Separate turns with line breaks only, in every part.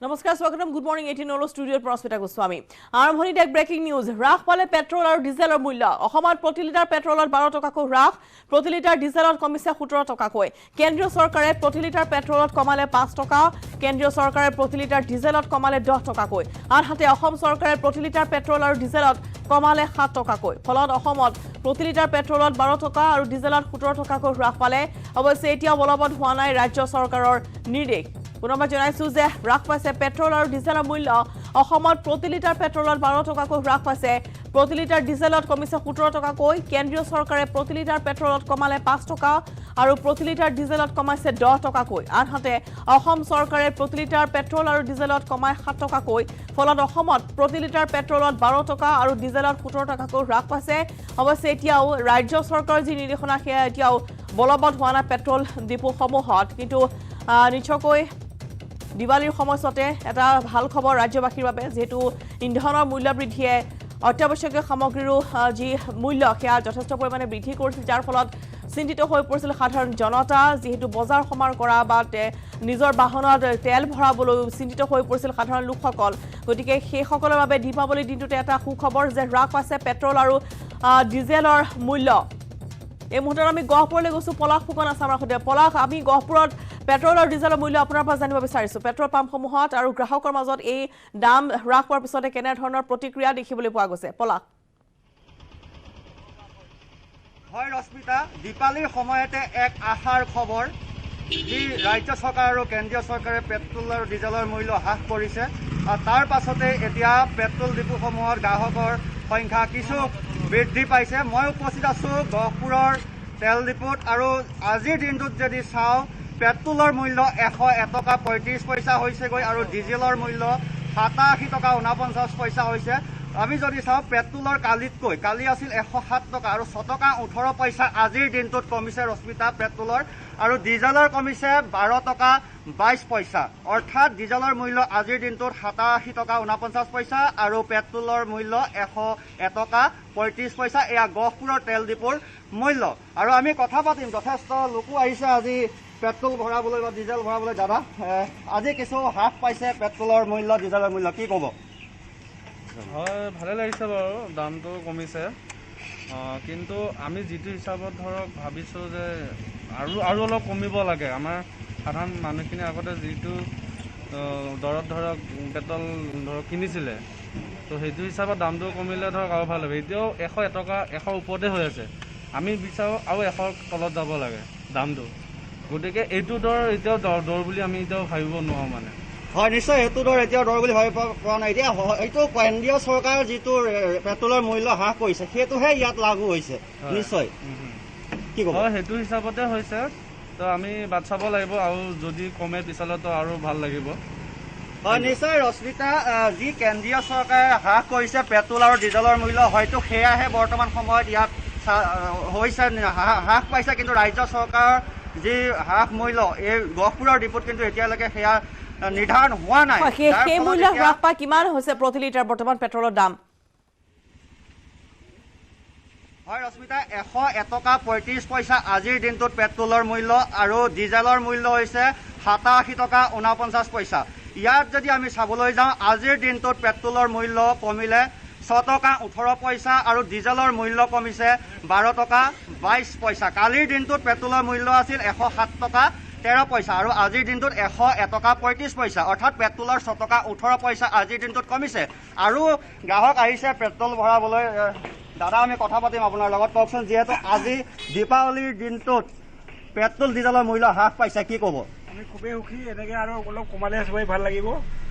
নমস্কাৰ স্বাগতম good morning 18 all ষ্টুডিঅ'ৰ প্ৰস্মিতা Goswami আৰম্ভণিত এক ব্ৰেকিং নিউজ হ্ৰাস পালে পেট্ৰল আৰু ডিজেলৰ মূল্য অসমত প্ৰতি লিটাৰ পেট্ৰলত 12 টকাকৈ হ্ৰাস প্ৰতি লিটাৰ ডিজেলত কমিছে 17 টকাকৈ কেন্দ্ৰীয় চৰকাৰে প্ৰতি লিটাৰ পেট্ৰলত কমালে 5 টকা কেন্দ্ৰীয় চৰকাৰে প্ৰতি লিটাৰ ডিজেলত কমালে 10 টকাকৈ আনহাতে অসম চৰকাৰে প্ৰতি লিটাৰ পেট্ৰল আৰু ডিজেলত কমালে 7 টকাকৈ ফলত অসমত প্ৰতি লিটাৰ পেট্ৰলত 12 টকা আৰু ডিজেলত 17 টকাকৈ হ্ৰাস পালে অৱশ্যে এতিয়া বলবৎ হোৱা নাই ৰাজ্য চৰকাৰৰ নিৰ্দেশ পুনৰবাৰ জনাইছো যে হ্ৰাস পাইছে পেট্ৰল আৰু ডিজেলৰ মূল্য অসমত প্ৰতি লিটাৰ পেট্ৰলত 12 টকাকৈ হ্ৰাস পাইছে প্ৰতি লিটাৰ ডিজেলত কমিছে 17 টকাকৈ কেন্দ্ৰীয় চৰকাৰে প্ৰতি লিটাৰ পেট্ৰলত কমালে 5 টকা আৰু প্ৰতি লিটাৰ ডিজেলত কমাইছে 10 টকাকৈ আনহাতে অসম চৰকাৰে প্ৰতি লিটাৰ পেট্ৰল আৰু ডিজেলত কমাই 7 টকাকৈ ফলত অসমত প্ৰতি লিটাৰ পেট্ৰলত 12 টকা আৰু ডিজেলত 17 টকাকৈ হ্ৰাস পাইছে অৱশ্যে এতিয়াও ৰাজ্য চৰকাৰৰ যি নিৰ্দেশনা সেয়া এতিয়াও বলবৎ হোৱা নাই পেট্ৰল ডিপোসমূহত কিন্তু নিশ্চয়কৈ দিৱালীৰ সময়তে এটা ভাল খবৰ ৰাজ্যবাসীৰ বাবে যেহেতু ইন্ধনৰ মূল্য বৃদ্ধিয়ে অত্যাৱশ্যকীয় সামগ্ৰীৰো যি মূল্য সেয়া যথেষ্ট পৰিমাণে বৃদ্ধি কৰিছিল যাৰ ফলত চিন্তিত হৈ পৰিছিল সাধাৰণ জনতা যেহেতু বজাৰ সমাৰ কৰা বা নিজৰ বাহনত তেল ভৰাবলৈ চিন্তিত হৈ পৰিছিল সাধাৰণ লোকসকল গতিকে সেইসকলৰ বাবে দীপাৱলীৰ দিনটোতে এটা সুখবৰ যে হ্ৰাস পাইছে পেট্ৰল আৰু ডিজেলৰ মূল্য এই মুহূৰ্তত আমি গহপুৰলৈ গৈছো পলাশ ফুকন আছে আমাৰ সৈতে পলাশ আমি গহপুৰত পেট্ৰল আৰু ডিজেলৰ মূল্য আপোনাৰ পৰা জানিব বিচাৰিছো পেট্ৰল পাম্পসমূহত আৰু গ্ৰাহকৰ মাজত এই দাম হ্ৰাস পোৱাৰ পিছতে কেনে ধৰণৰ প্ৰতিক্ৰিয়া দেখিবলৈ পোৱা গৈছে পলাশ
হয় ৰশ্মিতা দীপাৱলীৰ সময়তে এক আশাৰ খবৰ যি ৰাজ্য চৰকাৰ আৰু কেন্দ্ৰীয় চৰকাৰে পেট্ৰল আৰু ডিজেলৰ মূল্য হ্ৰাস কৰিছে আৰু তাৰ পাছতে এতিয়া পেট্ৰল ডিপোসমূহত গ্ৰাহকৰ সংখ্যা কিছু বৃদ্ধি পাইছে মই উপস্থিত আছো গহপুৰৰ তেল ডিপোত আৰু আজিৰ দিনটোত যদি চাওঁ পেট্ৰলৰ মূল্য 101 টকা 35 পইচা হৈছেগৈ আৰু ডিজেলৰ মূল্য 87 টকা 49 পইচা হৈছে আমি যদি চাওঁ পেট্ৰলৰ কালিতকৈ কালি আছিল 107 টকা আৰু 6 টকা 18 পইচা আজিৰ দিনটোত কমিছে ৰশ্মিতা পেট্ৰলৰ আৰু ডিজেলৰ কমিছে 12 টকা 22 পইচা অৰ্থাৎ ডিজেলৰ মূল্য আজিৰ দিনটোত 87 টকা 49 পইচা আৰু পেট্ৰলৰ মূল্য 101 টকা 35 পইচা এয়া গহপুৰৰ তেল ডিপোৰ মূল্য আৰু আমি কথা পাতিম যথেষ্ট লোকো আহিছে আজি পেট্ৰল ভৰাবলৈ বা ডিজেল ভৰাবলৈ দাদা আজি কিছু হ্ৰাস পাইছে পেট্ৰলৰ মূল্য ডিজেলৰ মূল্য কি ক'ব
হয় ভালে লাগিছে বাৰু দামটো কমিছে কিন্তু আমি যিটো হিচাপত ধৰক ভাবিছোঁ যে আৰু অলপ কমিব লাগে আমাৰ সাধাৰণ মানুহখিনি আগতে যিটো দৰত ধৰক পেট্ৰল ধৰক কিনিছিলে তো সেইটো হিচাপত দামটো কমিলে ধৰক আৰু ভাল হ'ব এতিয়াও 101 টকা 100 ওপৰতে হৈ আছে আমি বিচাৰোঁ আৰু 100 তলত যাব লাগে দামটো গতিকে এইটো দৰ এতিয়াও দৰ বুলি আমি এতিয়াও ভাবিব নোৱাৰোঁ মানে
হয় নিশ্চয় এইটো দৰ এতিয়াও দৰ বুলি ভাবিব পৰা নাই এতিয়া এইটো কেন্দ্ৰীয় চৰকাৰৰ যিটো পেট্ৰলৰ মূল্য হ্ৰাস কৰিছে সেইটোহে ইয়াত লাগু হৈছে নিশ্চয় কি ক'ব
হয় সেইটো হিচাপতে হৈছে তো আমি বাট চাব লাগিব আৰু যদি কমে পিছলৈতো আৰু ভাল লাগিব
হয় নিশ্চয় ৰশ্মিতা যি কেন্দ্ৰীয় চৰকাৰে হ্ৰাস কৰিছে পেট্ৰল আৰু ডিজেলৰ মূল্য হয়তো সেয়াহে বৰ্তমান সময়ত ইয়াত হৈছে হ্ৰাস পাইছে কিন্তু ৰাজ্য চৰকাৰৰ যি হ্ৰাস মূল্য এই গহপুৰৰ ডিপোত কিন্তু এতিয়ালৈকে সেয়া নিৰ্ধাৰণ হোৱা নাই
সেই মূল্য হ্ৰাস পাই কিমান হৈছে প্ৰতি লিটাৰ বৰ্তমান পেট্ৰলৰ দাম
হয় ৰশ্মিতা 101 টকা 35 পইচা আজিৰ দিনটোত পেট্ৰলৰ মূল্য আৰু ডিজেলৰ মূল্য হৈছে 87 টকা 49 পইচা ইয়াত যদি আমি চাবলৈ যাওঁ আজিৰ দিনটোত পেট্ৰলৰ মূল্য কমিলে 6 টকা 18 পইচা আৰু ডিজেলৰ মূল্য কমিছে 12 টকা 22 পইচা কালিৰ দিনটোত পেট্ৰলৰ মূল্য আছিল 107 টকা 13 পইচা আৰু আজিৰ দিনটোত 101 টকা 35 পইচা অৰ্থাৎ পেট্ৰলৰ 6 টকা 18 পইচা আজিৰ দিনটোত কমিছে আৰু গ্ৰাহক আহিছে পেট্ৰল ভৰাবলৈ দাদা আমি কথা পাতিম আপোনাৰ লগত কওকচোন যিহেতু আজি দীপাৱলীৰ দিনটোত পেট্ৰল ডিজেলৰ মূল্য হ্ৰাস পাইছে কি ক'ব
আমি খুবেই সুখী এনেকৈ আৰু অলপ কমালে সবেই ভাল লাগিব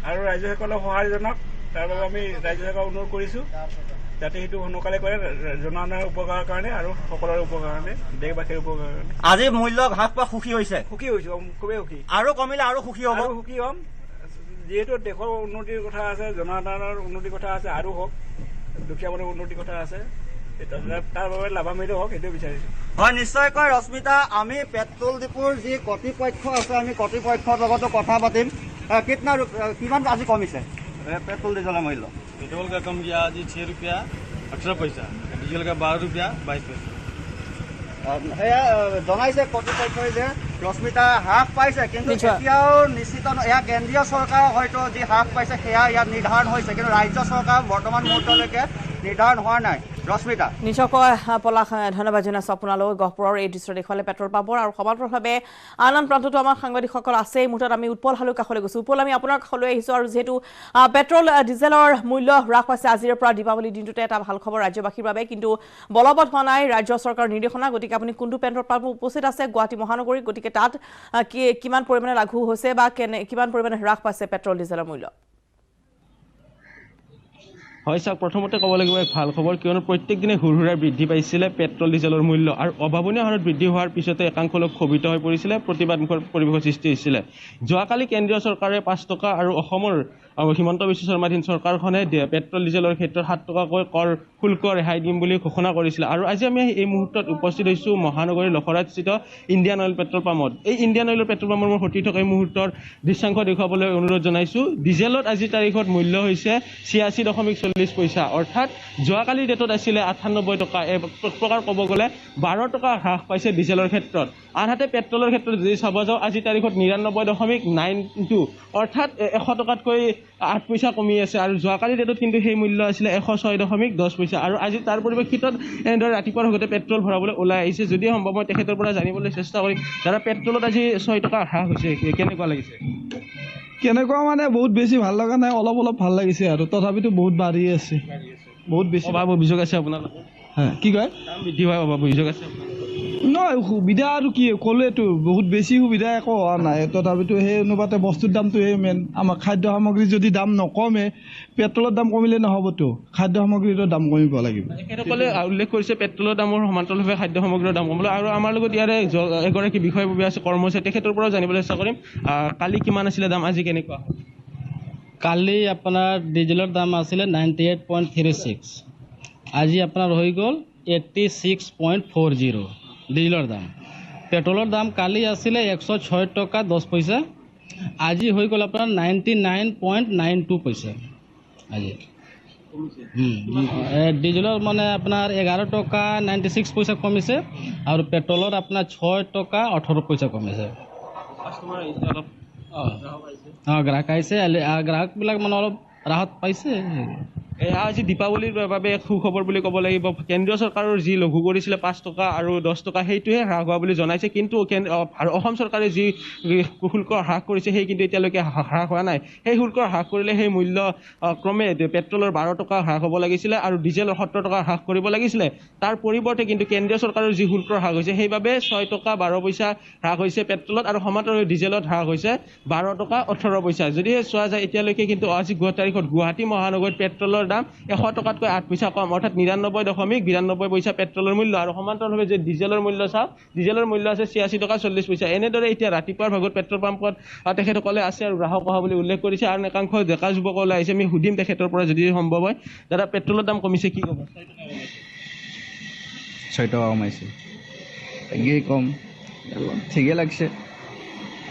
আৰু ৰাইজসকলক সহায়জনক তাৰ বাবে আমি ৰাইজসকলক অনুৰোধ কৰিছোঁ যাতে সেইটো সোনকালে কৰে জনসাধাৰণৰ উপকাৰৰ কাৰণে আৰু সকলোৰে উপকাৰৰ কাৰণে দেশবাসীৰ উপকাৰৰ কাৰণে
আজি মূল্য হ্ৰাস পোৱা সুখী হৈছে
সুখী হৈছোঁ খুবেই সুখী
আৰু কমিলে আৰু সুখী হ'ব
আৰু সুখী হ'ম যিহেতু দেশৰ উন্নতিৰ কথা আছে জনসাধাৰণৰ উন্নতিৰ কথা আছে আৰু হওক দুখীয়া মানুহৰ উন্নতিৰ কথা আছে তাৰ বাবে লাভান্বিত হওক সেইটো বিচাৰিছোঁ
হয় নিশ্চয়কৈ ৰশ্মিতা আমি পেট্ৰল ডিপোৰ যি কৰ্তৃপক্ষ আছে আমি কৰ্তৃপক্ষৰ লগতো কথা পাতিম কিমান আজি কমিছে पेट्रोल डीजल मूल्य
पेट्रोल का कम किया जी 6 रुपया 18 पैसा डीजल का 12 रुपया 22 पैसा
জনাইছে কৰ্তৃপক্ষই যে ৰশ্মিতা হ্ৰাস পাইছে, কিন্তু
নিশ্চয়।
এতিয়াও নিশ্চিত এয়া কেন্দ্ৰীয় চৰকাৰৰ হয়তো যি হ্ৰাস পাইছে সেয়া ইয়াত নিৰ্ধাৰণ হৈছে, কিন্তু ৰাজ্য চৰকাৰ বৰ্তমান মুহূৰ্তলৈকে নিৰ্ধাৰণ হোৱা নাই। ৰশ্মিতা।
নিশ্চয়কৈ পলাশ, ধন্যবাদ জনাইছোঁ আপোনালৈ। গহপুৰৰ এই দৃশ্য দেখুৱালে পেট্ৰল পাম্পৰ আৰু সমান্তৰালভাৱে আন প্ৰান্ততো আমাৰ সাংবাদিকসকল আছে। এই মুহূৰ্তত আমি উৎপল হালৈৰ কাষলৈ গৈছোঁ। উৎপল, আমি আপোনাৰ কাষলৈ আহিছোঁ আৰু যিহেতু পেট্ৰল ডিজেলৰ মূল্য হ্ৰাস পাইছে আজিৰ পৰা দীপাৱলী দিনটোতে এটা ভাল খবৰ ৰাজ্যবাসীৰ বাবে, কিন্তু বলবৎ হোৱা নাই ৰাজ্য চৰকাৰৰ নিৰ্দেশনা। গতিকে আপুনি কোনটো পেট্ৰল পাম্প উপস্থিত আছে গুৱাহাটী মহানগৰীত, গতিকে তাত কিমান পৰিমাণে লাঘু হৈছে বা কিমান পৰিমাণে হ্ৰাস পাইছে পেট্ৰল ডিজেলৰ মূল্য?
হয় চাওক, প্ৰথমতে ক'ব লাগিব এক ভাল খবৰ, কিয়নো প্ৰত্যেক দিনে হুৰহুৰাই বৃদ্ধি পাইছিলে পেট্ৰল ডিজেলৰ মূল্য, আৰু অভাৱনীয় হাৰত বৃদ্ধি হোৱাৰ পিছতে একাংশ লোক ক্ষোভিত হৈ পৰিছিলে, প্ৰতিবাদমুখৰ পৰিৱেশৰ সৃষ্টি হৈছিলে। যোৱাকালি কেন্দ্ৰীয় চৰকাৰে 5 টকা আৰু অসমৰ হিমন্ত বিশ্ব শৰ্মাধীন চৰকাৰখনে পেট্ৰল ডিজেলৰ ক্ষেত্ৰত 7 টকাকৈ কৰ শুল্ক ৰেহাই দিম বুলি ঘোষণা কৰিছিলে। আৰু আজি আমি এই মুহূৰ্তত উপস্থিত হৈছোঁ মহানগৰীৰ লখৰাতস্থিত ইণ্ডিয়ান অইল পেট্ৰল পাম্পত। এই ইণ্ডিয়ান অইলৰ পেট্ৰল পাম্পৰ মোৰ সতি থকা এই মুহূৰ্তৰ দৃশ্যাংশ দেখুৱাবলৈ অনুৰোধ জনাইছোঁ। ডিজেলত আজিৰ তাৰিখত মূল্য হৈছে 86.40 পইচা, অৰ্থাৎ যোৱাকালিৰ ডেটত আছিলে 98 টকা। এক প্ৰকাৰ ক'ব গ'লে 12 টকা হ্ৰাস পাইছে ডিজেলৰ ক্ষেত্ৰত। আনহাতে পেট্ৰলৰ ক্ষেত্ৰত যদি চাব যাওঁ আজিৰ তাৰিখত 99.92, অৰ্থাৎ 100 টকাতকৈ 8 পইচা কমি আছে। আৰু যোৱাকালিৰ ডেটত কিন্তু সেই মূল্য আছিলে 106.10 পইচা। আৰু আজি তাৰ পৰিপ্ৰেক্ষিতত এনেদৰে ৰাতিপুৱাৰ ভাগতে পেট্ৰল ভৰাবলৈ ওলাই আহিছে। যদি সম্ভৱ মই তেখেতৰ পৰা জানিবলৈ চেষ্টা কৰিম। দাদা, পেট্ৰলত আজি 6 টকা হ্ৰাস হৈছে, কেনেকুৱা লাগিছে?
কেনেকুৱা মানে বহুত বেছি ভাল লগা নাই, অলপ অলপ ভাল লাগিছে আৰু তথাপিতো বহুত বাঢ়ি আছে, বহুত বেছি।
অভাৱ অভিযোগ আছে আপোনালোকৰ?
কি কয়?
দাম বৃদ্ধি হোৱাৰ অভাৱ অভিযোগ আছে?
নহয়, সুবিধা আৰু কি ক'লোৱেতো, বহুত বেছি সুবিধা একো হোৱা নাই, তথাপিতো সেই অনুপাতে বস্তুৰ দামটোহে মেইন। আমাৰ খাদ্য সামগ্ৰীৰ যদি দাম নকমে, পেট্ৰলৰ দাম কমিলে নহ'বতো, খাদ্য সামগ্ৰীৰো দাম কমিব লাগিব।
তেখেতসকলে উল্লেখ কৰিছে পেট্ৰলৰ দামৰ সমান্তৰালভাৱে খাদ্য সামগ্ৰীৰ দাম কমিব। আৰু আমাৰ লগত ইয়াৰে এগৰাকী বিষয়ববীয়া আছে, কৰ্মচাৰী, তেখেতৰ পৰাও জানিবলৈ চেষ্টা কৰিম। কালি কিমান আছিলে দাম, আজি কেনেকুৱা?
কালি আপোনাৰ ডিজেলৰ দাম আছিলে 98.36, আজি আপোনাৰ হৈ গ'ল 86.40 ডিজেলৰ দাম। পেট্ৰলৰ দাম কালি আছিলে 106 টকা 10 পইচা, আজি হৈ গ'ল আপোনাৰ 99.92 পইচা আজি। ডিজেলৰ মানে আপোনাৰ 11 টকা 96 পইচা কমিছে, আৰু পেট্ৰলত আপোনাৰ 6 টকা 18 পইচা কমিছে। গ্ৰাহক আহিছে, গ্ৰাহকবিলাক মানে অলপ ৰাহত পাইছে।
আজি দীপাৱলীৰ বাবে এক সুখবৰ বুলি ক'ব লাগিব। কেন্দ্ৰীয় চৰকাৰৰ যি লঘু কৰিছিলে 5 টকা আৰু 10 টকা, সেইটোহে হ্ৰাস হোৱা বুলি জনাইছে, কিন্তু অসম চৰকাৰে যি শুল্ক হ্ৰাস কৰিছে সেই কিন্তু এতিয়ালৈকে হ্ৰাস হোৱা নাই। সেই শুল্ক হ্ৰাস কৰিলে সেই মূল্য ক্ৰমে পেট্ৰলৰ 12 টকা হ্ৰাস হ'ব লাগিছিলে আৰু ডিজেলৰ 70 টকা হ্ৰাস কৰিব লাগিছিলে। তাৰ পৰিৱৰ্তে কিন্তু কেন্দ্ৰীয় চৰকাৰৰ যি শুল্ক হ্ৰাস হৈছে সেইবাবে 6 টকা 12 পইচা হ্ৰাস হৈছে পেট্ৰলত, আৰু সমান্তৰালভাৱে ডিজেলত হ্ৰাস হৈছে 12 টকা 18 পইচা। যদিহে চোৱা যায় এতিয়ালৈকে কিন্তু আজি 9 তাৰিখত গুৱাহাটী মহানগৰীত পেট্ৰলৰ দাম 100 টকাতকৈ 8 পইচা কম, অৰ্থাৎ 99.92 পইচা পেট্ৰলৰ মূল্য। আৰু সমান্তৰালভাৱে যে ডিজেলৰ মূল্য চাওঁ, ডিজেলৰ মূল্য আছে 86 টকা 40 পইচা। এনেদৰে এতিয়া ৰাতিপুৱাৰ ভাগত পেট্ৰল পাম্পত তেখেতসকলে আছে আৰু গ্ৰাহক অহা বুলি উল্লেখ কৰিছে। আৰু একাংশ ডেকা যুৱকলৈ আহিছে, আমি সুধিম তেখেতৰ পৰা যদি সম্ভৱ হয়। দাদা, পেট্ৰলৰ দাম কমিছে, কি ক'ব?
6 টকা কমাইছে, কি কম, ঠিকে লাগছে,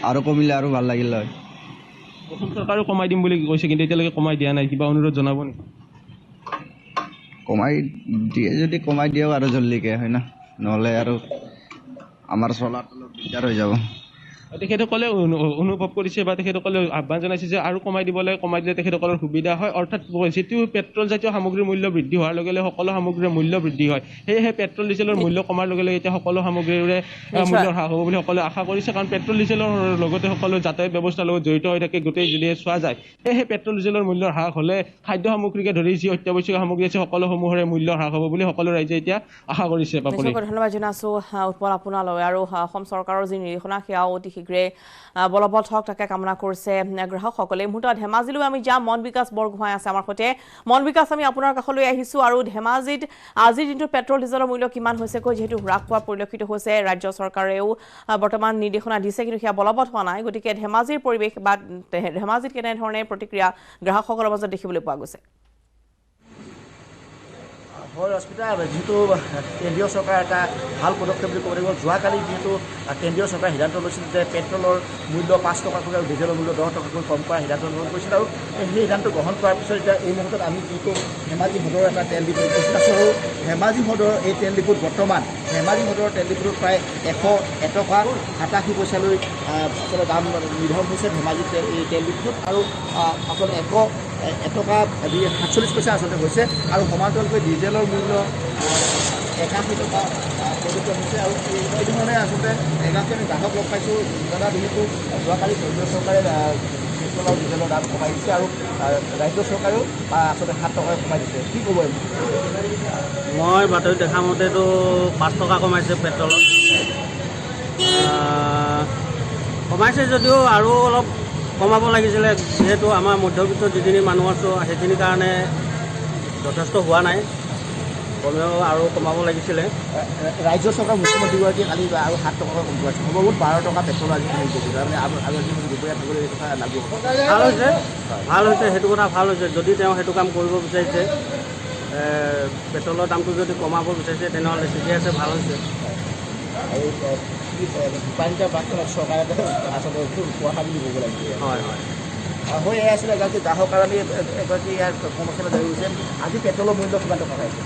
আৰু কমিলে আৰু ভাল লাগিল হয়।
অসম চৰকাৰেও কমাই দিম বুলি কৈছে, কিন্তু এতিয়ালৈকে কমাই দিয়া নাই, কিবা অনুৰোধ জনাব নেকি?
কমাই দিয়ে যদি কমাই দিয়ক আৰু জল্দিকে, হয় না, নহ'লে আৰু আমাৰ চলাত অলপ দিগদাৰ হৈ যাব।
তেখেতসকলে অনুভৱ কৰিছে বা তেখেতসকলে আহ্বান জনাইছে যে আৰু কমাই দিলে তেখেতসকলৰ সুবিধা হয়। অৰ্থাৎ যিটো পেট্ৰল জাতীয় সামগ্ৰীৰ মূল্য বৃদ্ধি হোৱাৰ লগে লগে সকলো সামগ্ৰীৰ মূল্য বৃদ্ধি হয়, সেয়েহে পেট্ৰল ডিজেলৰ মূল্য কমাৰ লগে লগে এতিয়া সকলো সামগ্ৰীৰে মূল্য হ্ৰাস হ'ব বুলি সকলোৱে আশা কৰিছে। কাৰণ পেট্ৰল ডিজেলৰ লগতে সকলো যাতায়াত ব্যৱস্থাৰ লগত জড়িত হৈ থাকে গোটেই যদি চোৱা যায়, সেয়েহে পেট্ৰল ডিজেলৰ মূল্য হ্ৰাস হ'লে খাদ্য সামগ্ৰীকে ধৰি যি অত্যাৱশ্যকীয় সামগ্ৰী আছে সকলোসমূহৰে মূল্য হ্ৰাস হ'ব বুলি সকলো ৰাইজে এতিয়া আশা কৰিছে।
ধন্যবাদ জনাইছোঁ উৎপল আপোনালৈ। আৰু অসম চৰকাৰৰ যি নিৰ্দেশনা সেয়াও অতি শীঘ্ৰে বলবৎ হওক তাকে কামনা কৰিছে গ্ৰাহকসকলে। এই মুহূৰ্তত ধেমাজিলৈ আমি যাম, মন বিকাশ বৰগোহাঁই আছে আমাৰ সৈতে। মন বিকাশ, আমি আপোনাৰ কাষলৈ আহিছোঁ আৰু ধেমাজিত আজিৰ দিনটোত পেট্ৰল ডিজেলৰ মূল্য কিমান হৈছেকৈ, যিহেতু হ্ৰাস পোৱা পৰিলক্ষিত হৈছে, ৰাজ্য চৰকাৰেও বৰ্তমান নিৰ্দেশনা দিছে কিন্তু সেয়া বলবৎ হোৱা নাই। গতিকে ধেমাজিৰ পৰিৱেশ বা ধেমাজিত কেনেধৰণে প্ৰতিক্ৰিয়া গ্ৰাহকসকলৰ মাজত দেখিবলৈ পোৱা গৈছে?
হয় ৰশ্মিতা, যিহেতু কেন্দ্ৰীয় চৰকাৰে এটা ভাল পদক্ষেপ বুলি ক'ব লাগিব। যোৱাকালি যিহেতু কেন্দ্ৰীয় চৰকাৰে সিদ্ধান্ত লৈছিল যে পেট্ৰলৰ মূল্য 5 টকাকৈ আৰু ডিজেলৰ মূল্য 10 টকাকৈ কম কৰাৰ সিদ্ধান্ত গ্ৰহণ কৰিছিল, আৰু সেই সিদ্ধান্ত গ্ৰহণ কৰাৰ পিছত এতিয়া এই মুহূৰ্তত আমি যিটো ধেমাজি সদৰৰ এটা তেল ডিপু উপস্থিত আছোঁ, আৰু ধেমাজি সদৰৰ এই তেল ডিপুত বৰ্তমান ধেমাজি সদৰৰ তেল ডিপুটোত প্ৰায় 101 টকা 87 পইচালৈ আচলতে দাম নিৰ্ধাৰণ হৈছে ধেমাজি এই তেল ডিপুটোত, আৰু আচলতে 1 টকা 47 পইচা আচলতে হৈছে, আৰু সমান্তৰালকৈ ডিজেলৰ মূল্য 81 টকা প্ৰযোজ্য হৈছে। আৰু এই ধৰণে আচলতে এগৰাকী আমি গ্ৰাহক লগ পাইছোঁ, দাদা যিহেতু যোৱাকালি কেন্দ্ৰীয় চৰকাৰে পেট্ৰল আৰু ডিজেলৰ দাম কমাই দিছে, আৰু ৰাজ্য চৰকাৰেও আচলতে 7 টকাকৈ কমাই দিছে, কি ক'ব?
মই বাতৰিত দেখা মতেতো 5 টকা কমাইছে পেট্ৰলত, কমাইছে যদিও আৰু অলপ কমাব লাগিছিলে, যিহেতু আমাৰ মধ্যবিত্ত যিখিনি মানুহ আছোঁ সেইখিনিৰ কাৰণে যথেষ্ট হোৱা নাই, কমেও আৰু কমাব লাগিছিলে।
ৰাজ্য চৰকাৰ মুখ্যমন্ত্ৰীগৰাকীয়ে কালি আৰু 7 টকাকৈ কম কৰিছে, সম্ভৱত 12 টকা পেট্ৰল আজি কমি গৈছে, তাৰমানে আজি দুপৰীয়া থাকিবলৈ এই কথা লাগু
ভাল হৈছে, ভাল হৈছে, সেইটো কথা ভাল হৈছে। যদি তেওঁ সেইটো কাম কৰিব বিচাৰিছে, পেট্ৰলৰ দামটো যদি কমাব বিচাৰিছে তেনেহ'লে ঠিকে আছে, ভাল হৈছে।
আৰু উপাৰ্জিত প্ৰাক্তনত চৰকাৰে আচলতে উপহাৰ বুলি ক'ব লাগিব।
হয় হয়
হৈ আছিলে এগৰাকী গ্ৰাহক, আৰু আমি এগৰাকী ইয়াৰ কৰ্মচাৰী জানি গৈছে, আজি পেট্ৰলৰ মূল্য কিমান টকা পাইছে?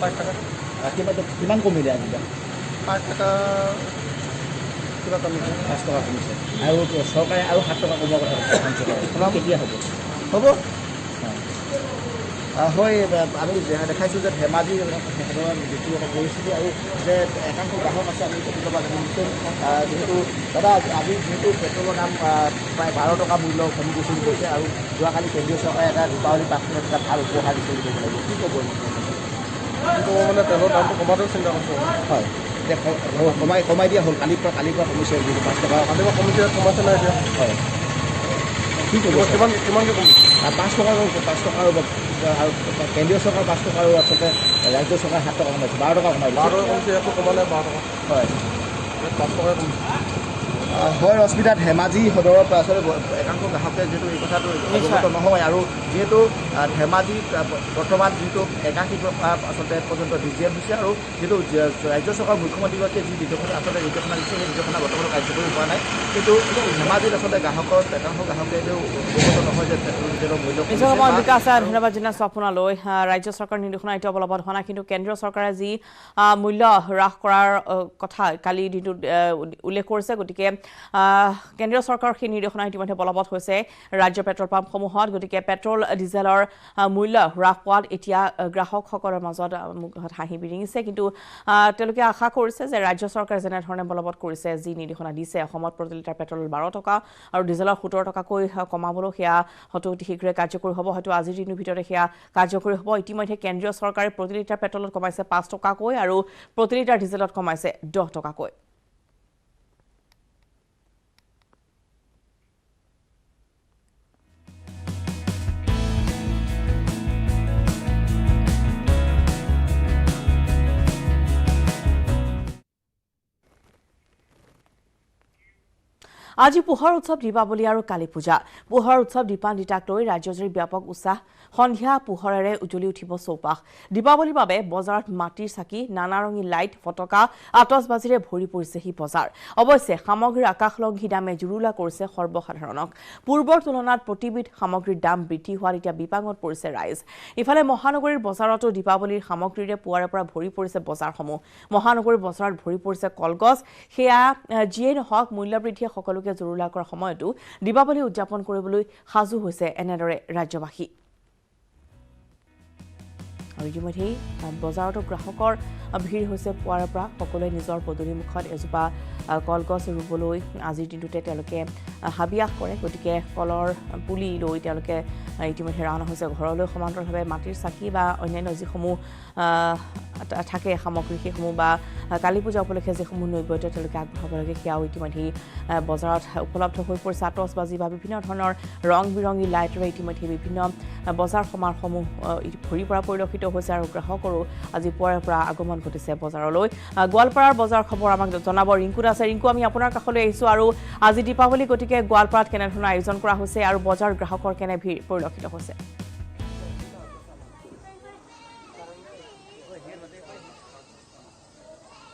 5 টকা। কিমান কমিলে আজি? 5 টকা কিবা কমিছে, 5 টকা কমিছে, আৰু চৰকাৰে আৰু 7 টকা কমোৱাৰ কথা কৈছে, কেতিয়া হ'ব? হ'ব হয়, আমি দেখাইছোঁ যে ধেমাজি সাধাৰণ যিটো এটা পৰিস্থিতি, আৰু যে একাংশ গ্ৰাহক আছে, আমি কেতিয়াবা জানিছোঁ যিহেতু দাদা আজি যিহেতু পেট্ৰলৰ দাম প্ৰায় 12 টকা মূল্য কমি গৈছে বুলি কৈছে, আৰু যোৱাকালি কেন্দ্ৰীয় চৰকাৰে এটা দীপাৱলী পাছলৈ এটা ভাল উপহাৰ দিছে বুলি ক'ব লাগিব, কি ক'ব?
কিন্তু মানে তেলৰ দামটো কমাটোও চিন্তা কৰিছোঁ।
হয়, কমাই দিয়া হ'ল, কালিৰ পৰা কমিছে যিহেতু 5 টকা,
কালিৰ পৰা কমিছে, কমাইছে নাই এতিয়া?
হয়, কি ক'ব?
কিমানকৈ কমিছে?
5 টকা আৰু কেন্দ্ৰীয় চৰকাৰ 5 টকা, আৰু আচলতে ৰাজ্য চৰকাৰ 7 টকা কমাইছে, 12 টকা কমাইছে।
12 টকা কমিছে, একো কমালে 12 টকা।
হয়,
5 টকাই কমিছে।
হয় ৰশ্মিতা, ধেমাজি সদৰৰ পৰা আচলতে একাংশ গ্ৰাহকে যিহেতু এই কথাটো অৱগত নহয়, আৰু যিহেতু ধেমাজিত বৰ্তমান যিটো 81 টকা আচলতে পৰ্যন্ত ডিজেল হৈছে, আৰু যিহেতু ৰাজ্য চৰকাৰ মুখ্যমন্ত্ৰীগৰাকীয়ে যি নিৰ্দেশনা আচলতে নিৰ্দেশনা দিছে, সেই নিৰ্দেশনা বৰ্তমানো কাৰ্যকৰী হোৱা নাই, কিন্তু ধেমাজিত আচলতে গ্ৰাহকৰ একাংশ গ্ৰাহকে অৱগত নহয় যে পেট্ৰল ডিজেলৰ মূল্য
বিকাশ, ধন্যবাদ জনাইছোঁ আপোনালৈ। ৰাজ্য চৰকাৰৰ নিৰ্দেশনা এতিয়া বলবৎ হোৱা নাই, কিন্তু কেন্দ্ৰীয় চৰকাৰে যি মূল্য হ্ৰাস কৰাৰ কথা কালি দিনটোত উল্লেখ কৰিছে, গতিকে কেন্দ্ৰীয় চৰকাৰৰ সেই নিৰ্দেশনা ইতিমধ্যে বলবৎ হৈছে ৰাজ্য পেট্ৰল পাম্পসমূহত, গতিকে পেট্ৰল ডিজেলৰ মূল্য হ্ৰাস পোৱাত এতিয়া গ্ৰাহকসকলৰ মাজত হাঁহি বিৰিঙিছে, কিন্তু তেওঁলোকে আশা কৰিছে যে ৰাজ্য চৰকাৰে যেনেধৰণে বলবৎ কৰিছে, যি নিৰ্দেশনা দিছে অসমত প্ৰতি লিটাৰ পেট্ৰল 12 টকা আৰু ডিজেলৰ 17 টকাকৈ কমাবলৈ, সেয়া হয়তো অতি শীঘ্ৰে কাৰ্যকৰী হ'ব, হয়তো আজিৰ দিনটোৰ ভিতৰতে সেয়া কাৰ্যকৰী হ'ব। ইতিমধ্যে কেন্দ্ৰীয় চৰকাৰে প্ৰতি লিটাৰ পেট্ৰলত কমাইছে 5 টকাকৈ আৰু প্ৰতি লিটাৰ ডিজেলত কমাইছে 10 টকাকৈ। আজি পোহৰ উৎসৱ দীপাৱলী আৰু কালী পূজা। পোহৰ উৎসৱ দীপান্বিতাক লৈ ৰাজ্যজুৰি ব্যাপক উৎসাহ, সন্ধিয়া পোহৰেৰে উজ্বলি উঠিব চৌপাশ। দীপাৱলীৰ বাবে বজাৰত মাটিৰ চাকি, নানা ৰঙী লাইট, ফটকা, আতচবাজীৰে ভৰি পৰিছে সি বজাৰ। অৱশ্যে সামগ্ৰীৰ আকাশলংঘী দামে জুৰুলা কৰিছে সৰ্বসাধাৰণক। পূৰ্বৰ তুলনাত প্ৰতিবিধ সামগ্ৰীৰ দাম বৃদ্ধি হোৱাত এতিয়া বিপাঙত পৰিছে ৰাইজ। ইফালে মহানগৰীৰ বজাৰতো দীপাৱলীৰ সামগ্ৰীৰে পুৱাৰে পৰা ভৰি পৰিছে বজাৰসমূহ। মহানগৰীৰ বজাৰত ভৰি পৰিছে কলগছ। সেয়া যিয়েই নহওক, মূল্যবৃদ্ধিয়ে সকলোকে জুৰুলা কৰাৰ সময়তো দীপাৱলী উদযাপন কৰিবলৈ সাজু হৈছে এনেদৰে ৰাজ্যবাসী। আৰু ইতিমধ্যেই বজাৰতো গ্ৰাহকৰ ভিৰ হৈছে পুৱাৰে পৰা। সকলোৱে নিজৰ পদূলিমুখত এজোপা কলগছ ৰুবলৈ আজিৰ দিনটোতে তেওঁলোকে হাবিয়াস কৰে, গতিকে কলৰ পুলি লৈ তেওঁলোকে ইতিমধ্যে ৰাওনা হৈছে ঘৰলৈ। সমান্তৰালভাৱে মাটিৰ চাকি বা অন্যান্য যিসমূহ থাকে সামগ্ৰী, সেইসমূহ বা কালী পূজা উপলক্ষে যিসমূহ নৈবেদ্য তেওঁলোকে আগবঢ়াব লাগে, সেয়াও ইতিমধ্যেই বজাৰত উপলব্ধ হৈ পৰিছে। আতচবাজী বা বিভিন্ন ধৰণৰ ৰং বিৰঙী লাইটেৰে ইতিমধ্যে বিভিন্ন বজাৰ সমাৰসমূহ ভৰি পৰা পৰিলক্ষিত হৈছে, আৰু গ্ৰাহকৰো আজি পুৱাৰে পৰা আগমন ঘটিছে বজাৰলৈ। গোৱালপাৰাৰ বজাৰ খবৰ আমাক জনাব ৰিংকুত আছে। ৰিংকু, আমি আপোনাৰ কাষলৈ আহিছোঁ, আৰু আজি দীপাৱলী, গতিকে গোৱালপাৰাত কেনেধৰণৰ আয়োজন কৰা হৈছে আৰু বজাৰ গ্ৰাহকৰ কেনে ভিৰ পৰিলক্ষিত হৈছে?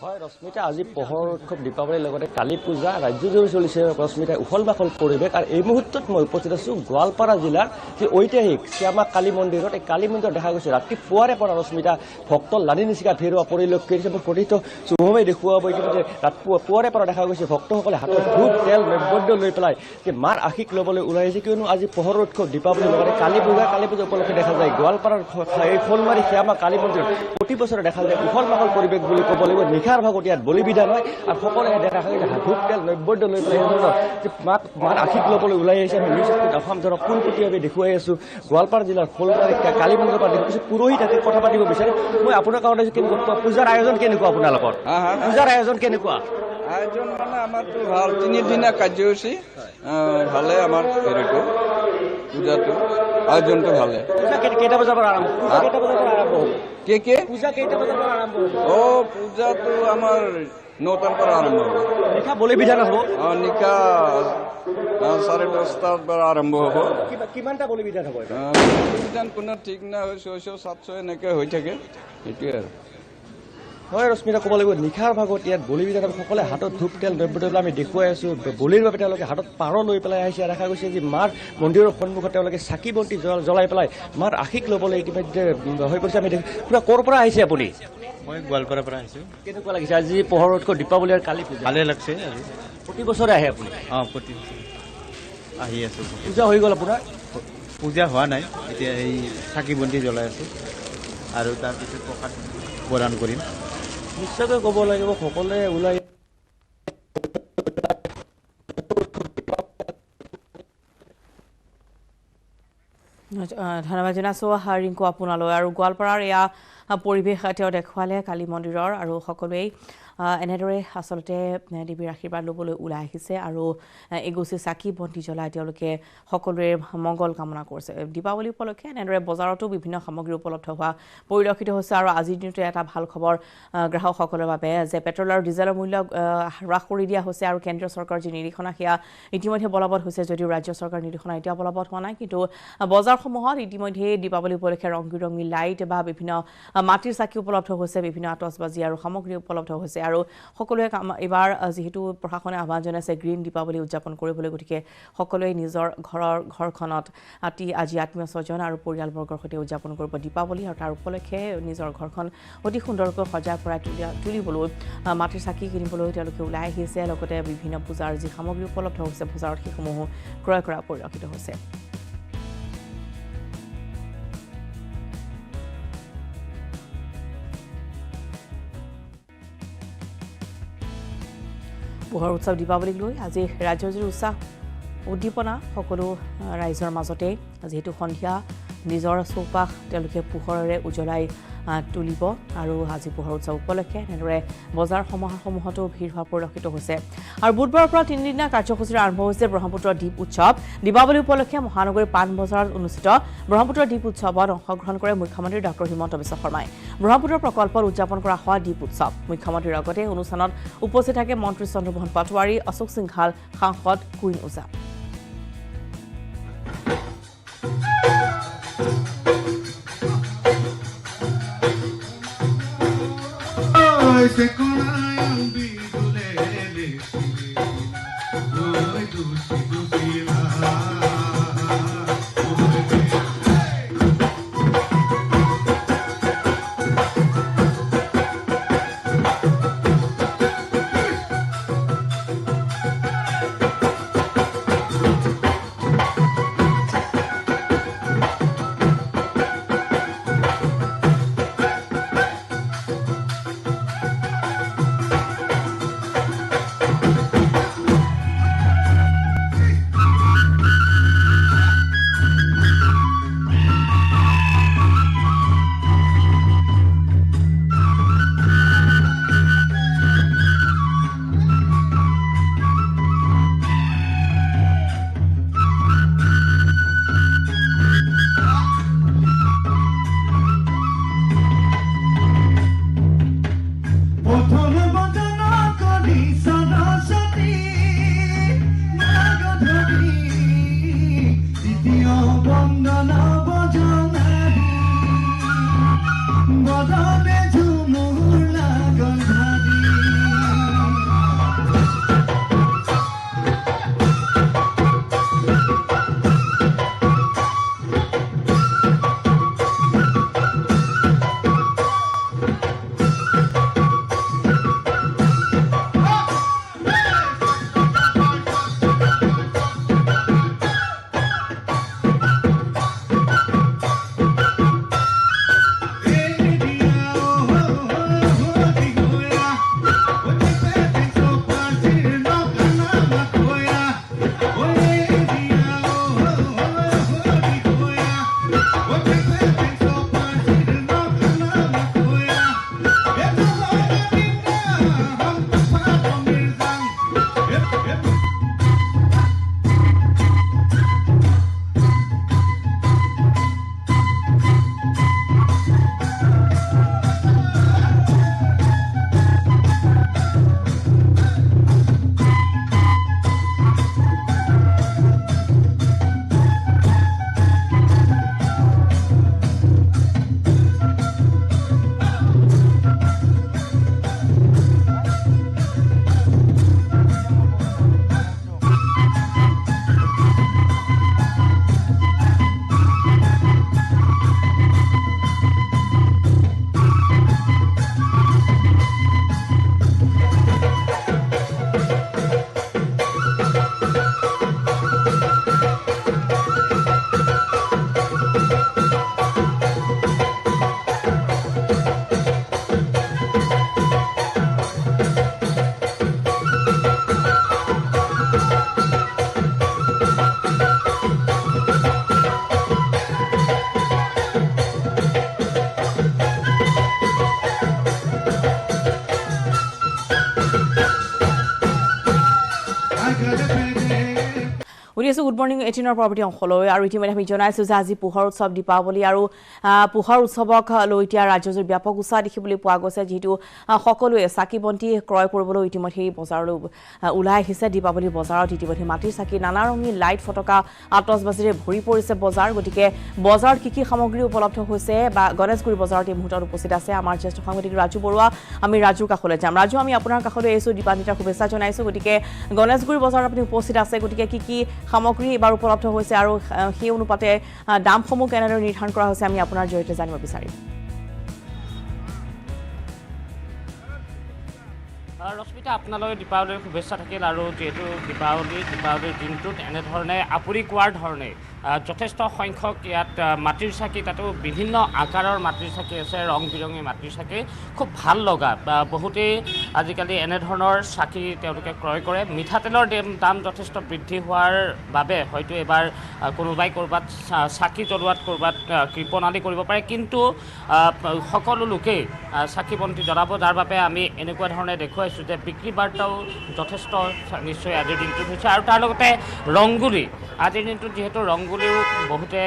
হয় ৰশ্মিতা, আজি পোহৰ উৎসৱ দীপাৱলীৰ লগতে কালী পূজা ৰাজ্যজুৰি চলিছে ৰশ্মিতা উখল মাখল পৰিৱেশ। আৰু এই মুহূৰ্তত মই উপস্থিত আছোঁ গোৱালপাৰা জিলাৰ যি ঐতিহাসিক শ্যামা কালী মন্দিৰত। এই কালী মন্দিৰত দেখা গৈছে ৰাতিপুৱাৰে পৰা ৰশ্মিতা ভক্তৰ লানি নিচিকা ভিৰ হোৱা পৰিলক্ষিত হৈছে। মই প্ৰতিটো চুবমে দেখুৱাব ইতিমধ্যে পুৱাৰে পৰা দেখা গৈছে ভক্তসকলে হাতত ধূপ তেল নৈবেদ্য লৈ পেলাই যে মাৰ আশীষ ল'বলৈ ওলাই আহিছে, কিয়নো আজি পোহৰ উৎসৱ দীপাৱলীৰ লগতে কালী পূজা উপলক্ষে দেখা যায় গোৱালপাৰাৰ এই শোলমাৰী শ্যামা কালী মন্দিৰত প্ৰতি বছৰে দেখা যায় উখল মাখল পৰিৱেশ বুলি ক'ব লাগিব। নিশাৰ ভাগত ইয়াত বলি বিধান হয় আৰু সকলোৱে দেখা যায় ধূপ তেল নৈবেদ্য লৈ পেলাই এনেধৰণৰ যে মাৰ আশীষ ল'বলৈ ওলাই আহিছে। আমি নিউজ অসম জনক পোনপটীয়াভাৱে দেখুৱাই আছোঁ গোৱালপাৰা জিলাৰ শোলমাৰী কালী মন্দিৰৰ পৰা দেখি পুৰোহিত তাতে কথা পাতিব বিচাৰে। মই আপোনাৰ কাৰণে কেনেকুৱা পূজাৰ আয়োজন কেনেকুৱা আপোনালোকৰ? পূজাৰ আয়োজন কেনেকুৱা?
আয়োজন মানে আমাৰতো ভাল, 3 দিনীয়া কাৰ্যসূচী ভালে আমাৰ হেৰিটো পূজাটো আয়োজনটো ভালে।
পূজা কেইটা বজাৰ পৰা আৰম্ভ হ'ব?
পূজা কেইটা বজাৰ পৰা আৰম্ভ হ'ব? পূজাটো আমাৰ 9টাৰ পৰা আৰম্ভ হ'ব।
নিশা বলি বিধান হ'ব?
নিশা 10:30টাৰ পৰা আৰম্ভ হ'ব।
কিমানটা বলি বিধান হ'ব?
বলি বিধান কোনো ঠিক নাই, 600 700 এনেকৈ হৈ থাকে, সেইটোৱে আৰু।
হয় ৰশ্মিতা, ক'ব লাগিব নিশাৰ ভাগত ইয়াত বলি বিধান সকলে হাতত ধূপ তেল নৈবেদ্য পেলাই আমি দেখুৱাই আছোঁ। বলিৰ বাবে তেওঁলোকে হাতত পাৰ লৈ পেলাই আহিছে। দেখা গৈছে যে মাৰ মন্দিৰৰ সন্মুখত তেওঁলোকে চাকি বন্তি জ্বলাই পেলাই মাৰ আশীষ ল'বলৈ ইতিমধ্যে হৈ পৰিছে। আমি পুৰা ক'ৰ পৰা আহিছে আপুনি?
মই গোৱালপাৰাৰ পৰা আহিছোঁ।
কেনেকুৱা লাগিছে আজি পোহৰ উৎসৱ দীপাৱলী আৰু কালী পূজা?
ভালে লাগছে।
প্ৰতি বছৰে আহে আপুনি?
প্ৰতি বছৰ আহি আছোঁ।
পূজা হৈ গ'ল আপোনাৰ?
পূজা হোৱা নাই, এতিয়া এই চাকি বন্তি জ্বলাই আছোঁ আৰু তাৰপিছত প্ৰসাদ প্ৰদান কৰিম।
নিশ্চয়কৈ ক'ব লাগিব সকলোৱে ওলাই
ধন্যবাদ জনাইছোঁ ৰিংকু আপোনালৈ। আৰু গোৱালপাৰাৰ এয়া পৰিৱেশ তেওঁ দেখুৱালে কালী মন্দিৰৰ, আৰু সকলোৱেই এনেদৰে আচলতে দেৱীৰ আশীৰ্বাদ ল'বলৈ ওলাই আহিছে আৰু এগছি চাকি বন্তি জ্বলাই তেওঁলোকে সকলোৰে মংগল কামনা কৰিছে। দীপাৱলী উপলক্ষে এনেদৰে বজাৰতো বিভিন্ন সামগ্ৰী উপলব্ধ হোৱা পৰিলক্ষিত হৈছে। আৰু আজিৰ দিনটোতে এটা ভাল খবৰ গ্ৰাহকসকলৰ বাবে যে পেট্ৰল আৰু ডিজেলৰ মূল্য হ্ৰাস কৰি দিয়া হৈছে। আৰু কেন্দ্ৰীয় চৰকাৰৰ যি নিৰ্দেশনা সেয়া ইতিমধ্যে বলবৎ হৈছে, যদিও ৰাজ্য চৰকাৰৰ নিৰ্দেশনা এতিয়া বলবৎ হোৱা নাই। কিন্তু বজাৰসমূহত ইতিমধ্যে দীপাৱলী উপলক্ষে ৰং বিৰঙী লাইট বা বিভিন্ন মাটিৰ চাকি উপলব্ধ হৈছে, বিভিন্ন আতচবাজি আৰু সামগ্ৰী উপলব্ধ হৈছে। আৰু সকলোৱে এইবাৰ যিহেতু প্ৰশাসনে আহ্বান জনাইছে গ্ৰীণ দীপাৱলী উদযাপন কৰিবলৈ, গতিকে সকলোৱে নিজৰ ঘৰখনত আজি আত্মীয় স্বজন আৰু পৰিয়ালবৰ্গৰ সৈতে উদযাপন কৰিব দীপাৱলী। আৰু তাৰ উপলক্ষে নিজৰ ঘৰখন অতি সুন্দৰকৈ সজাই পৰাই তুলিবলৈ মাটিৰ চাকি কিনিবলৈ তেওঁলোকে ওলাই আহিছে। লগতে বিভিন্ন পূজাৰ যি সামগ্ৰী উপলব্ধ হৈছে বজাৰত সেইসমূহো ক্ৰয় কৰা পৰিলক্ষিত হৈছে। পোহৰ উৎসৱ দীপাৱলীক লৈ আজি ৰাজ্যজুৰি উৎসাহ উদ্দীপনা সকলো ৰাইজৰ মাজতে। যিহেতু সন্ধিয়া নিজৰ চৌপাশ তেওঁলোকে পোহৰেৰে উজ্বলাই তুলিব, আৰু আজি পোহৰ উৎসৱ উপলক্ষে এনেদৰে বজাৰ সমাহাৰসমূহতো ভিৰ হোৱা পৰিলক্ষিত হৈছে। আৰু বুধবাৰৰ পৰা 3 দিনীয়া কাৰ্যসূচীৰে আৰম্ভ হৈছে ব্ৰহ্মপুত্ৰ দ্বীপ উৎসৱ। দীপাৱলী উপলক্ষে মহানগৰীৰ পাণ বজাৰত অনুষ্ঠিত ব্ৰহ্মপুত্ৰ দ্বীপ উৎসৱত অংশগ্ৰহণ কৰে মুখ্যমন্ত্ৰী ডঃ হিমন্ত বিশ্ব শৰ্মাই। ব্ৰহ্মপুত্ৰ প্ৰকল্পত উদযাপন কৰা হয় দ্বীপ উৎসৱ। মুখ্যমন্ত্ৰীৰ লগতে অনুষ্ঠানত উপস্থিত থাকে মন্ত্ৰী চন্দ্ৰমোহন পাটোৱাৰী, অশোক সিংঘাল, সাংসদ কুইন ওজা। গুড মৰ্ণিং 18ৰ পৰৱৰ্তী অংশলৈ আৰু ইতিমধ্যে আমি জনাইছোঁ যে আজি পোহৰ উৎসৱ দীপাৱলী আৰু পোহৰ উৎসৱক লৈ এতিয়া ৰাজ্যজুৰি ব্যাপক উৎসাহ দেখিবলৈ পোৱা গৈছে যিহেতু সকলোৱে চাকি বন্তি ক্ৰয় কৰিবলৈ ইতিমধ্যে বজাৰলৈ ওলাই আহিছে দীপাৱলী বজাৰত ইতিমধ্যে মাটিৰ চাকি নানা ৰঙী লাইট ফটকা আতচবাজিৰে ভৰি পৰিছে বজাৰ গতিকে বজাৰত কি সামগ্ৰী উপলব্ধ হৈছে বা গণেশগুৰি বজাৰত এই মুহূৰ্তত উপস্থিত আছে আমাৰ জ্যেষ্ঠ সাংবাদিক ৰাজু বৰুৱা আমি ৰাজুৰ কাষলৈ যাম ৰাজু আমি আপোনাৰ কাষলৈ আহিছোঁ দীপাৱলীৰ শুভেচ্ছা জনাইছোঁ গতিকে গণেশগুৰি বজাৰত আপুনি উপস্থিত আছে গতিকে কি সামগ্ৰী এবাৰ উপলব্ধ হৈছে আৰু সেই অনুপাতে দামসমূহ কেনেদৰে নিৰ্ধাৰণ কৰা হৈছে আমি আপোনাৰ জৰিয়তে জানিব বিচাৰিম
ৰশ্মিতা আপোনালৈ দীপাৱলীৰ শুভেচ্ছা থাকিল আৰু যিহেতু দীপাৱলীৰ দিনটোত এনেধৰণে আপুনি কোৱাৰ ধৰণে যথেষ্ট সংখ্যক ইয়াত মাটিৰ চাকি তাতো বিভিন্ন আকাৰৰ মাটিৰ চাকি আছে ৰং বিৰঙী মাটিৰ চাকি খুব ভাল লগা বহুতেই আজিকালি এনেধৰণৰ চাকি তেওঁলোকে ক্ৰয় কৰে মিঠাতেলৰ দাম যথেষ্ট বৃদ্ধি হোৱাৰ বাবে হয়তো এবাৰ কোনোবাই ক'ৰবাত চাকি জ্বলোৱাত ক'ৰবাত কৃপণালি কৰিব পাৰে কিন্তু সকলো লোকেই চাকি বন্তি জ্বলাব যাৰ বাবে আমি এনেকুৱা ধৰণে দেখুৱাইছোঁ যে বিক্ৰী বাৰ্তাও যথেষ্ট নিশ্চয় আজিৰ দিনটোত হৈছে আৰু তাৰ লগতে ৰংগুলি আজিৰ দিনটোত যিহেতু ৰংগুলিও বহুতে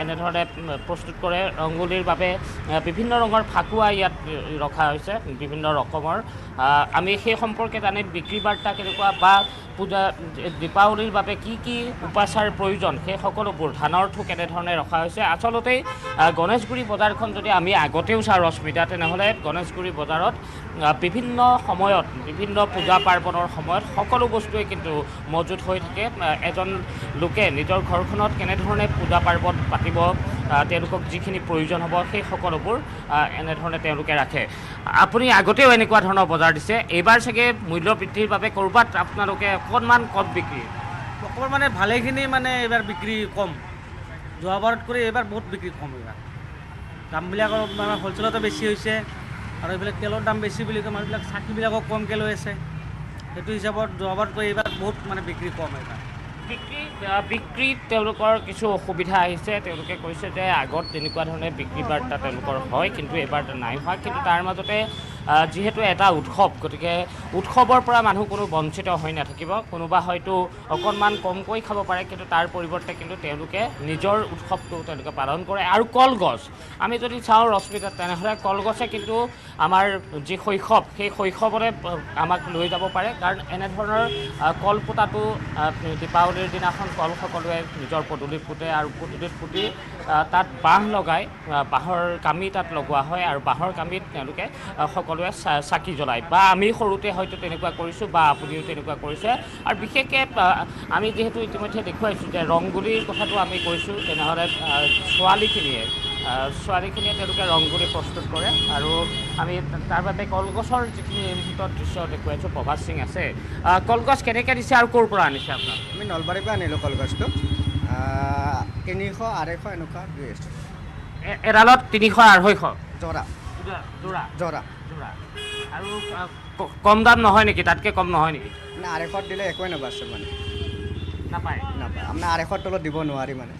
এনেধৰণে প্ৰস্তুত কৰে ৰংগুলিৰ বাবে বিভিন্ন ৰঙৰ ফাকুৱা ইয়াত ৰখা হৈছে বিভিন্ন ৰকমৰ আমি সেই সম্পৰ্কে জানিম বিক্ৰী বাৰ্তা কেনেকুৱা বা পূজা দীপাৱলীৰ বাবে কি উপাচাৰ প্ৰয়োজন সেই সকলোবোৰ ধানৰ ঠোক কেনেধৰণে ৰখা হৈছে আচলতেই গণেশগুৰি বজাৰখন যদি আমি আগতেও চাওঁ ৰশ্মিতা তেনেহ'লে গণেশগুৰি বজাৰত বিভিন্ন সময়ত বিভিন্ন পূজা পাৰ্বণৰ সময়ত সকলো বস্তুৱে কিন্তু মজুত হৈ থাকে এজন লোকে নিজৰ ঘৰখনত কেনেধৰণে পূজা পাৰ্বণ পাতিব তেওঁলোকক যিখিনি প্ৰয়োজন হ'ব সেই সকলোবোৰ এনেধৰণে তেওঁলোকে ৰাখে আপুনি আগতেও এনেকুৱা ধৰণৰ বজাৰ দিছে এইবাৰ চাগে মূল্য বৃদ্ধিৰ বাবে ক'ৰবাত আপোনালোকে অকণমান কম বিক্ৰী
অকণমান মানে ভালেখিনি মানে এইবাৰ বিক্ৰী কম যোৱাবাৰত কৰি এইবাৰ বহুত বিক্ৰী কম এইবাৰ দামবিলাকৰ মানে হ'লচেলতে বেছি হৈছে আৰু এইবিলাক তেলৰ দাম বেছি বুলি কয় মানুহবিলাক চাকিবিলাকক কমকৈ লৈ আছে সেইটো হিচাপত যোৱাবাৰত কৰি এইবাৰ বহুত মানে বিক্ৰী কম এইবাৰ
বিক্ৰীত তেওঁলোকৰ কিছু অসুবিধা আহিছে তেওঁলোকে কৈছে যে আগত তেনেকুৱা ধৰণে বিক্ৰী বাৰ্তা তেওঁলোকৰ হয় কিন্তু এইবাৰ নাই হোৱা কিন্তু তাৰ মাজতে যিহেতু এটা উৎসৱ গতিকে উৎসৱৰ পৰা মানুহ কোনো বঞ্চিত হৈ নাথাকিব কোনোবা হয়তো অকণমান কমকৈ খাব পাৰে কিন্তু তাৰ পৰিৱৰ্তে কিন্তু তেওঁলোকে নিজৰ উৎসৱটো তেওঁলোকে পালন কৰে আৰু কলগছ আমি যদি চাওঁ ৰশ্মিতা তেনেহ'লে কলগছে কিন্তু আমাৰ যি শৈশৱ সেই শৈশৱৰে আমাক লৈ যাব পাৰে কাৰণ এনেধৰণৰ কলপোতাটো দীপাৱলীৰ দিনাখন কল সকলোৱে নিজৰ পদূলিত পুতে আৰু পদূলিত পুতি তাত বাঁহ লগাই বাঁহৰ কামি তাত লগোৱা হয় আৰু বাঁহৰ কামিত তেওঁলোকে সকলোৱে চাকি জ্বলায় বা আমি সৰুতে হয়তো তেনেকুৱা কৰিছোঁ বা আপুনিও তেনেকুৱা কৰিছে আৰু বিশেষকৈ আমি যিহেতু ইতিমধ্যে দেখুৱাইছোঁ যে ৰংগুলিৰ কথাটো আমি কৈছোঁ তেনেহ'লে ছোৱালীখিনিয়ে তেওঁলোকে ৰংগুলি প্ৰস্তুত কৰে আৰু আমি তাৰ বাবে কলগছৰ যিখিনি মুহূৰ্তত দৃশ্য দেখুৱাইছোঁ প্ৰভাত সিং আছে কলগছ কেনেকৈ দিছে আৰু ক'ৰ পৰা আনিছে আপোনাক
আমি নলবাৰীৰ পৰা আনিলোঁ কলগছটো 300 250 এনেকুৱা দি আছোঁ
এডালত 300 250
জোৰা
আৰু কম দাম নহয় নেকি তাতকৈ কম নহয় নেকি
মানে 250 দিলে একোৱে নাবাচে মানে
নাপায়
আপোনাৰ 250 তলত দিব নোৱাৰি মানে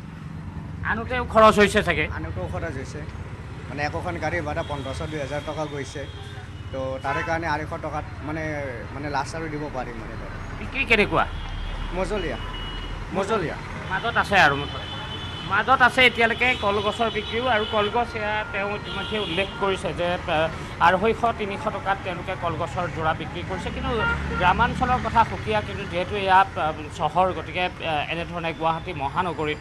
আনোতেও খৰচ হৈছে চাগে
আনোতেও খৰচ হৈছে মানে একোখন গাড়ী ভাড়া 1500-2000 টকা গৈছে তো তাৰে কাৰণে 250 টকাত মানে লাষ্ট আৰু দিব পাৰিম মানে
বিক্ৰী কেনেকুৱা
মজলীয়া
মাজত আছে আৰু মাজত আছে এতিয়ালৈকে কলগছৰ বিক্ৰীও আৰু কলগছ এয়া তেওঁ ইতিমধ্যে উল্লেখ কৰিছে যে 250-300 টকাত তেওঁলোকে কলগছৰ যোৰা বিক্ৰী কৰিছে কিন্তু গ্ৰামাঞ্চলৰ কথা সুকীয়া কিন্তু যিহেতু এয়া চহৰ গতিকে এনেধৰণে গুৱাহাটী মহানগৰীত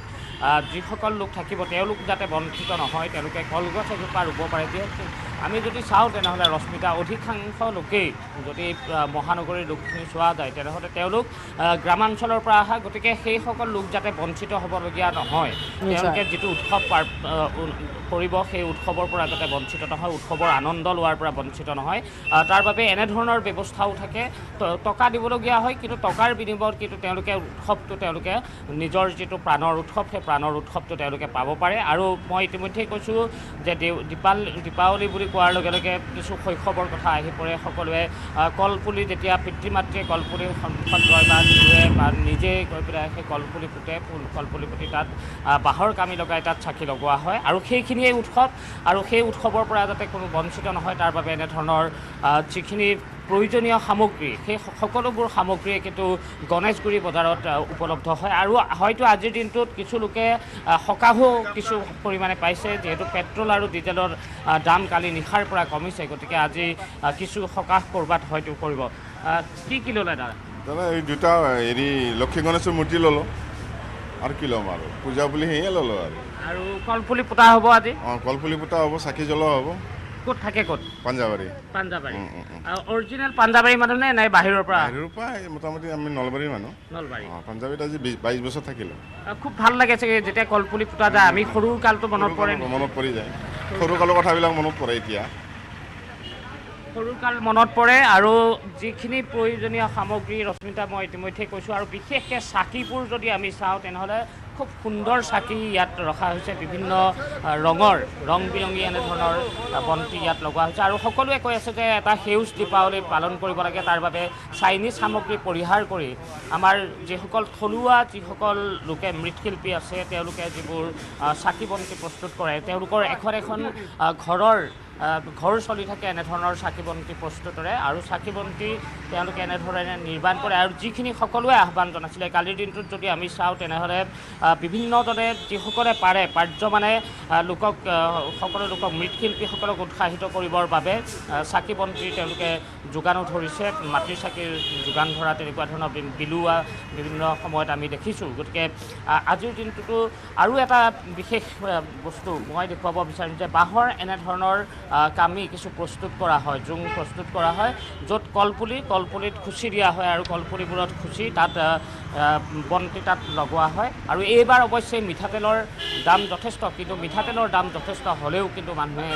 যিসকল লোক থাকিব তেওঁলোক যাতে বঞ্চিত নহয় তেওঁলোকে কলগছ এজোপা ৰুব পাৰে যিহেতু আমি যদি চাওঁ তেনেহ'লে ৰশ্মিতা অধিকাংশ লোকেই যদি মহানগৰীৰ লোকখিনি চোৱা যায় তেনেহ'লে তেওঁলোক গ্ৰামাঞ্চলৰ পৰা অহা গতিকে সেইসকল লোক যাতে বঞ্চিত হ'বলগীয়া নহয় তেওঁলোকে যিটো উৎসৱ কৰিব সেই উৎসৱৰ পৰা যাতে বঞ্চিত নহয় উৎসৱৰ আনন্দ লোৱাৰ পৰা বঞ্চিত নহয় তাৰ বাবে এনেধৰণৰ ব্যৱস্থাও থাকে টকা দিবলগীয়া হয় কিন্তু টকাৰ বিনিময়ত কিন্তু তেওঁলোকে উৎসৱটো তেওঁলোকে নিজৰ যিটো প্ৰাণৰ উৎসৱ সেই প্ৰাণৰ উৎসৱটো তেওঁলোকে পাব পাৰে আৰু মই ইতিমধ্যেই কৈছোঁ যে দীপাৱলী বুলি কোৱাৰ লগে লগে কিছু শৈশৱৰ কথা আহি পৰে সকলোৱে কলপুলি যেতিয়া পিতৃ মাতৃয়ে কলপুলি সন্মুখত লয় বা নিজে নিজে গৈ পেলাই সেই কলপুলি পুতে কলপুলি পুতি তাত বাঁহৰ কামি লগাই তাত চাকি লগোৱা হয় আৰু সেইখিনিয়ে উৎসৱ আৰু সেই উৎসৱৰ পৰা যাতে কোনো বঞ্চিত নহয় তাৰ বাবে এনেধৰণৰ যিখিনি প্ৰয়োজনীয় সামগ্ৰী সেই সকলোবোৰ সামগ্ৰীয়ে কিন্তু গণেশগুৰি বজাৰত উপলব্ধ হয় আৰু হয়তো আজিৰ দিনটোত কিছু লোকে সকাহো কিছু পৰিমাণে পাইছে যিহেতু পেট্ৰল আৰু ডিজেলৰ দাম কালি নিশাৰ পৰা কমিছে গতিকে আজি কিছু সকাহ ক'ৰবাত হয়তো কৰিব কি ল'লে দাদা
দাদা এই দুটা হেৰি লক্ষী গণেশৰ মূৰ্তি ল'লোঁ আৰু কি ল'ম আৰু পূজা বুলি সেয়ে ল'লোঁ
আৰু কলপুলি পোতা হ'ব আজি
কলপুলি পোতা হ'ব চাকি জ্বলোৱা হ'ব
ক'ত থাকে ক'ত
পাঞ্জাবাৰী
অৰিজিনেল পাঞ্জাবাৰী মানুহ নে নাই বাহিৰৰ পৰা
মোটামুটি আমি নলবাৰীৰ মানুহ পাঞ্জাবীত আজি 22 বছৰ থাকিলোঁ
খুব ভাল লাগে চাগে যেতিয়া কলপুলি পোতা যায় আমি সৰু কালটো মনত
পৰি যায় সৰু কালৰ কথাবিলাক মনত পৰে এতিয়া
সৰুকাল মনত পৰে আৰু যিখিনি প্ৰয়োজনীয় সামগ্ৰী ৰশ্মিতা মই ইতিমধ্যে কৈছোঁ আৰু বিশেষকৈ চাকিবোৰ যদি আমি চাওঁ তেনেহ'লে খুব সুন্দৰ চাকি ইয়াত ৰখা হৈছে বিভিন্ন ৰঙৰ ৰং বিৰঙী এনেধৰণৰ বন্তি ইয়াত লগোৱা হৈছে আৰু সকলোৱে কৈ আছে যে এটা সেউজ দীপাৱলী পালন কৰিব লাগে তাৰ বাবে চাইনিজ সামগ্ৰী পৰিহাৰ কৰি আমাৰ যিসকল থলুৱা যিসকল লোকে মৃৎশিল্পী আছে তেওঁলোকে যিবোৰ চাকি বন্তি প্ৰস্তুত কৰে তেওঁলোকৰ এখন ঘৰ চলি থাকে এনেধৰণৰ চাকি বন্তি প্ৰস্তুতৰে আৰু চাকি বন্তি তেওঁলোকে এনেধৰণে নিৰ্মাণ কৰে আৰু যিখিনি সকলোৱে আহ্বান জনাইছিলে কালিৰ দিনটোত যদি আমি চাওঁ তেনেহ'লে বিভিন্নজনে যিসকলে পাৰে পাৰ্যমানে সকলো লোকক মৃৎশিল্পীসকলক উৎসাহিত কৰিবৰ বাবে চাকি বন্তি তেওঁলোকে যোগানো ধৰিছে মাটিৰ চাকিৰ যোগান ধৰা তেনেকুৱা ধৰণৰ বিলোৱা বিভিন্ন সময়ত আমি দেখিছোঁ গতিকে আজিৰ দিনটোতো আৰু এটা বিশেষ বস্তু মই দেখুৱাব বিচাৰিম যে বাঁহৰ এনেধৰণৰ কামি কিছু প্ৰস্তুত কৰা হয় জোং প্ৰস্তুত কৰা হয় য'ত কলপুলিত খুচি দিয়া হয় আৰু কলপুলিবোৰত খুচি তাত বন্তি তাত লগোৱা হয় আৰু এইবাৰ অৱশ্যে মিঠাতেলৰ দাম যথেষ্ট কিন্তু মিঠাতেলৰ দাম যথেষ্ট হ'লেও কিন্তু মানুহে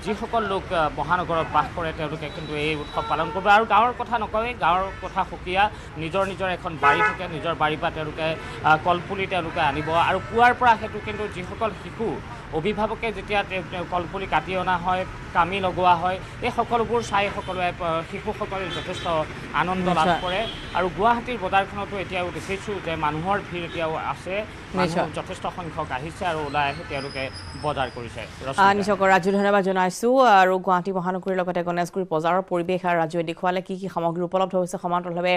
যিসকল লোক মহানগৰত বাস কৰে তেওঁলোকে কিন্তু এই উৎসৱ পালন কৰিব আৰু গাঁৱৰ কথা নকয় গাঁৱৰ কথা সুকীয়া নিজৰ এখন বাৰী থাকে নিজৰ বাৰীৰ পৰা তেওঁলোকে কলপুলি তেওঁলোকে আনিব আৰু পুৱাৰ পৰা সেইটো কিন্তু যিসকল শিশু অভিভাৱকে যেতিয়া কলপুলি কাটি অনা হয় কামি লগোৱা হয় এই সকলোবোৰ চাই সকলোৱে শিশুসকলে যথেষ্ট আনন্দ লাভ কৰে আৰু গুৱাহাটীৰ বজাৰখনতো এতিয়াও দেখিছোঁ যে মানুহৰ ভিৰ এতিয়াও আছে যথেষ্ট সংখ্যক আহিছে আৰু ওলাই আহি তেওঁলোকে বজাৰ কৰিছে
নিশ্চয় ৰাজু ধন্যবাদ জনাইছোঁ আৰু গুৱাহাটী মহানগৰীৰ লগতে গণেশগুৰি বজাৰৰ পৰিৱেশ আৰু ৰাজুৱে দেখুৱালে কি সামগ্ৰী উপলব্ধ হৈছে সমান্তৰালভাৱে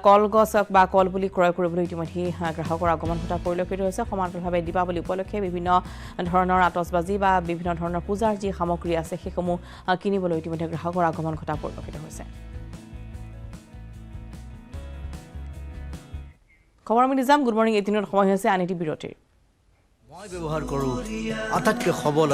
কলগছ বা কলপুলি ক্ৰয় কৰিবলৈ ইতিমধ্যে গ্ৰাহকৰ আগমন ঘটা পৰিলক্ষিত হৈছে সমান্তৰালভাৱে দীপাৱলী উপলক্ষে বিভিন্ন ধৰণৰ আতচবাজি বা বিভিন্ন ধৰণৰ পূজাৰ যি সামগ্ৰী আছে সেইসমূহ কিনিবলৈ ইতিমধ্যে গ্ৰাহকৰ আগমন ঘটা পৰিলক্ষিত হৈছে খবৰ আমি নিজাম গুড মৰ্ণিং 18 সময় হৈছে আন এটি বিৰতিৰ
মই ব্যৱহাৰ কৰোঁ আটাইতকৈ সবল